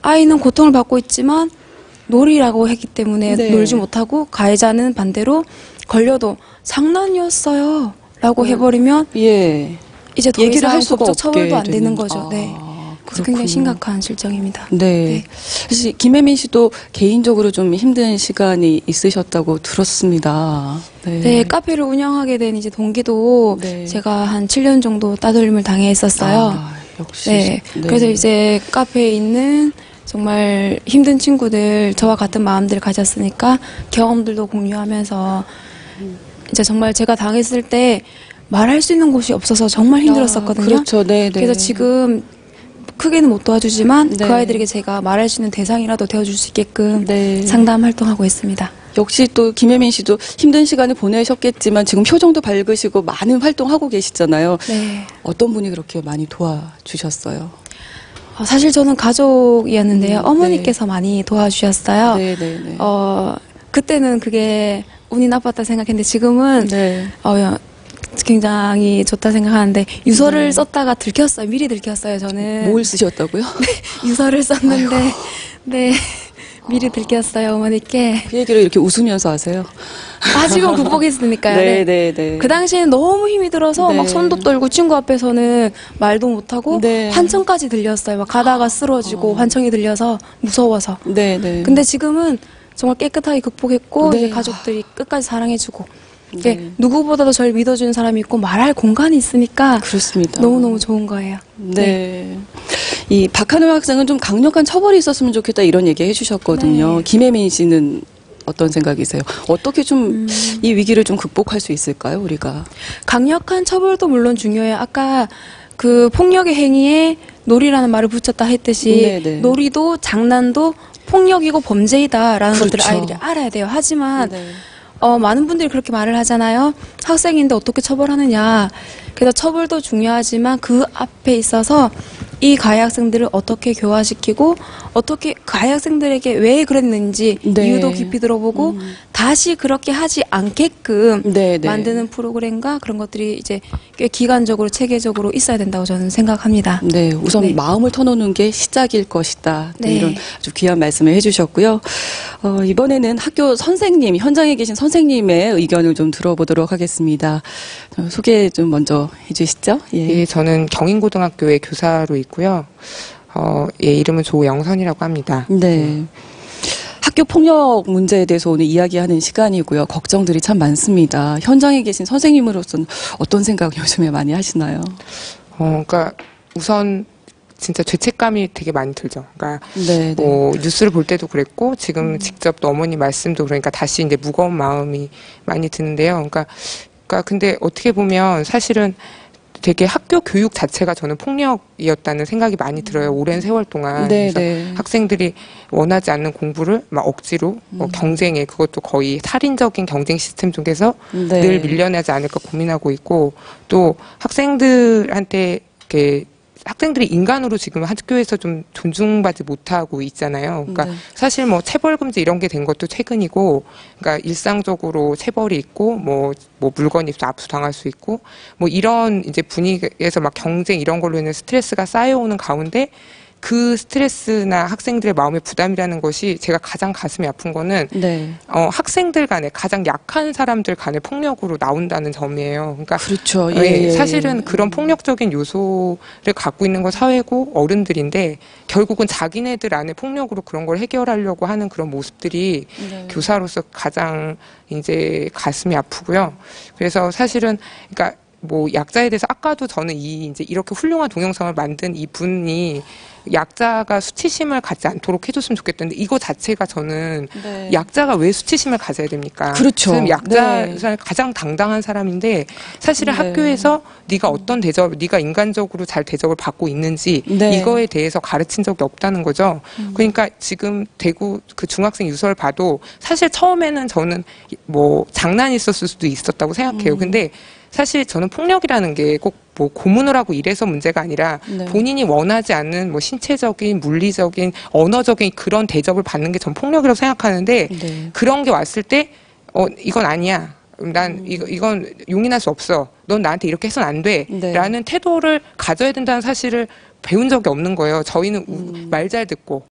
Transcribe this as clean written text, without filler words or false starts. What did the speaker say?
아이는 고통을 받고 있지만 놀이라고 했기 때문에 네. 놀지 못하고 가해자는 반대로 걸려도 장난이었어요 라고 해버리면 예. 이제 더 얘기를 이상 할 수가 법적 처벌도 안 없게 되는 되는. 거죠. 네. 그래서 그렇군요. 굉장히 심각한 실정입니다. 네. 사실 김혜민 씨도 개인적으로 좀 힘든 시간이 있으셨다고 들었습니다. 네. 네, 카페를 운영하게 된 이제 동기도 네. 제가 한 7년 정도 따돌림을 당했었어요. 아, 역시. 네. 그래서 이제 카페에 있는 정말 힘든 친구들, 저와 같은 마음들을 가졌으니까 경험들도 공유하면서 이제 정말 제가 당했을 때 말할 수 있는 곳이 없어서 정말 힘들었었거든요. 그렇죠. 네, 네. 그래서 지금 크게는 못 도와주지만 네. 그 아이들에게 제가 말할 수 있는 대상이라도 되어줄 수 있게끔 네. 상담 활동하고 있습니다. 역시 또 김혜민 씨도 힘든 시간을 보내셨겠지만 지금 표정도 밝으시고 많은 활동하고 계시잖아요. 네. 어떤 분이 그렇게 많이 도와주셨어요? 사실 저는 가족이었는데요. 네. 어머니께서 많이 도와주셨어요. 네, 네, 네. 그때는 그게 운이 나빴다 생각했는데 지금은 네. 굉장히 좋다 생각하는데 유서를 네. 썼다가 들켰어요. 미리 들켰어요. 저는 뭘 쓰셨다고요? 유서를 썼는데 네 미리 들켰어요 어머니께. 그 얘기를 이렇게 웃으면서 하세요? 지금 극복했으니까요. 네, 네, 네. 그 당시에는 너무 힘이 들어서 네. 막 손도 떨고 친구 앞에서는 말도 못하고 네. 환청까지 들렸어요. 막 가다가 쓰러지고 환청이 들려서 무서워서. 네, 네. 근데 지금은 정말 깨끗하게 극복했고 네. 이제 가족들이 끝까지 사랑해주고 이게 네. 누구보다도 저를 믿어주는 사람이 있고 말할 공간이 있으니까 그렇습니다. 너무너무 좋은 거예요. 네. 이 박한우 학생은 좀 강력한 처벌이 있었으면 좋겠다 이런 얘기 해주셨거든요. 네. 김혜민 씨는 어떤 생각이세요? 어떻게 좀 이 위기를 좀 극복할 수 있을까요, 우리가? 강력한 처벌도 물론 중요해요. 아까 그 폭력의 행위에 놀이라는 말을 붙였다 했듯이 네네. 놀이도 장난도 폭력이고 범죄이다라는 그렇죠. 것들을 아이들이 알아야 돼요. 하지만 네. 많은 분들이 그렇게 말을 하잖아요. 학생인데 어떻게 처벌하느냐. 그래서 처벌도 중요하지만 그 앞에 있어서 이 가해 학생들을 어떻게 교화시키고 어떻게 가해 학생들에게 왜 그랬는지 네. 이유도 깊이 들어보고 다시 그렇게 하지 않게끔 네, 네. 만드는 프로그램과 그런 것들이 이제 꽤 기간적으로 체계적으로 있어야 된다고 저는 생각합니다. 네, 우선 네. 마음을 터놓는 게 시작일 것이다. 네. 네. 이런 아주 귀한 말씀을 해주셨고요. 이번에는 학교 선생님, 현장에 계신 선생님의 의견을 좀 들어보도록 하겠습니다. 소개 좀 먼저 해주시죠. 예. 예, 저는 경인고등학교의 교사로 있고요. 예, 이름은 조영선이라고 합니다. 네. 학교 폭력 문제에 대해서 오늘 이야기하는 시간이고요. 걱정들이 참 많습니다. 현장에 계신 선생님으로서는 어떤 생각 요즘에 많이 하시나요? 그러니까 우선 진짜 죄책감이 되게 많이 들죠. 그러니까 네, 네. 뭐 뉴스를 볼 때도 그랬고 지금 직접 또 어머니 말씀도 그러니까 다시 이제 무거운 마음이 많이 드는데요. 그러니까 근데 어떻게 보면 사실은 되게 학교 교육 자체가 저는 폭력이었다는 생각이 많이 들어요. 오랜 세월 동안. 네, 그래서 네. 학생들이 원하지 않는 공부를 막 억지로 경쟁에 그것도 거의 살인적인 경쟁 시스템 속에서 네. 늘 밀려나지 않을까 고민하고 있고 또 학생들한테 이렇게 학생들이 인간으로 지금 학교에서 좀 존중받지 못하고 있잖아요. 그러니까 네. 사실 뭐 체벌금지 이런 게 된 것도 최근이고, 그러니까 일상적으로 체벌이 있고, 뭐 물건이 있어 압수당할 수 있고, 뭐 이런 이제 분위기에서 막 경쟁 이런 걸로 인해 스트레스가 쌓여오는 가운데 그 스트레스나 학생들의 마음의 부담이라는 것이 제가 가장 가슴이 아픈 거는 네. 학생들 간에 가장 약한 사람들 간의 폭력으로 나온다는 점이에요. 그러니까 그렇죠. 예, 사실은 그런 폭력적인 요소를 갖고 있는 건 사회고 어른들인데 결국은 자기네들 안에 폭력으로 그런 걸 해결하려고 하는 그런 모습들이 네. 교사로서 가장 이제 가슴이 아프고요. 그래서 사실은 그러니까 뭐 약자에 대해서 아까도 저는 이제 이렇게 훌륭한 동영상을 만든 이 분이 약자가 수치심을 갖지 않도록 해줬으면 좋겠다는데 이거 자체가 저는 네. 약자가 왜 수치심을 가져야 됩니까? 그렇죠. 지금 약자 네. 가장 당당한 사람인데 사실은 네. 학교에서 네가 어떤 네가 인간적으로 잘 대접을 받고 있는지 네. 이거에 대해서 가르친 적이 없다는 거죠. 그러니까 지금 대구 그 중학생 유서를 봐도 사실 처음에는 저는 뭐 장난이 있었을 수도 있었다고 생각해요. 근데 사실 저는 폭력이라는 게 꼭 뭐 고문을 하고 이래서 문제가 아니라 네. 본인이 원하지 않는 뭐 신체적인, 물리적인, 언어적인 그런 대접을 받는 게 전 폭력이라고 생각하는데 네. 그런 게 왔을 때 이건 아니야. 난 이건 용인할 수 없어. 넌 나한테 이렇게 해서는 안 돼. 네. 라는 태도를 가져야 된다는 사실을 배운 적이 없는 거예요. 저희는 말 잘 듣고